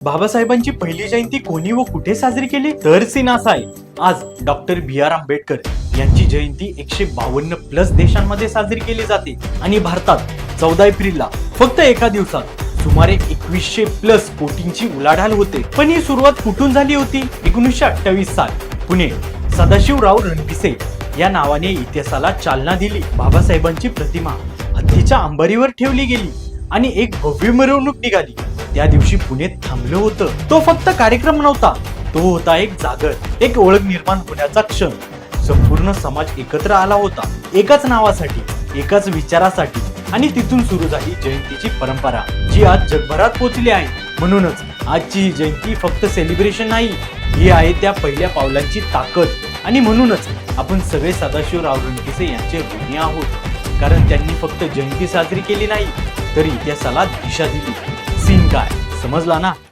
बाबासाहेबांची पहिली जयंती कोणी व कुठे साजरी केली तर सीन असा आहे. आज डॉक्टर बी.आर. आंबेडकर यांची जयंती 152 प्लस देशांमध्ये साजरी केली जाते आणि भारतात 14 एप्रिलला फक्त एका दिवसात सुमारे 2100 प्लस कोटींची उलाढाल होते. पण ही सुरुवात कुठून झाली होती? 1928 साल पुणे सदाशिवराव रणपिसे या नावाने इतिहासाला चालना दिली. बाबासाहेबांची प्रतिमा हत्तीच्या अंबारीवर ठेवली गेली आणि एक भव्य मिरवणूक निघाली. त्या दिवशी पुणे थांबलं होतं. तो फक्त कार्यक्रम नव्हता, तो होता एक जागर, एक ओळख निर्माण होण्याचा क्षण. संपूर्ण समाज एकत्र आला होता, एकाच नावासाठी, एकाच विचारासाठी. आणि तिथून सुरू झाली जयंतीची परंपरा, जी आज जगभरात पोहोचली आहे. म्हणूनच आजची ही जयंती फक्त सेलिब्रेशन नाही, ही आहे त्या पहिल्या पावलांची ताकद. आणि म्हणूनच आपण सगळे सदाशिवराव रणपिसे यांचे ऋणी आहोत, कारण त्यांनी फक्त जयंती साजरी केली नाही, तर इतिहासाला दिशा दिली. सीन काय समजला ना?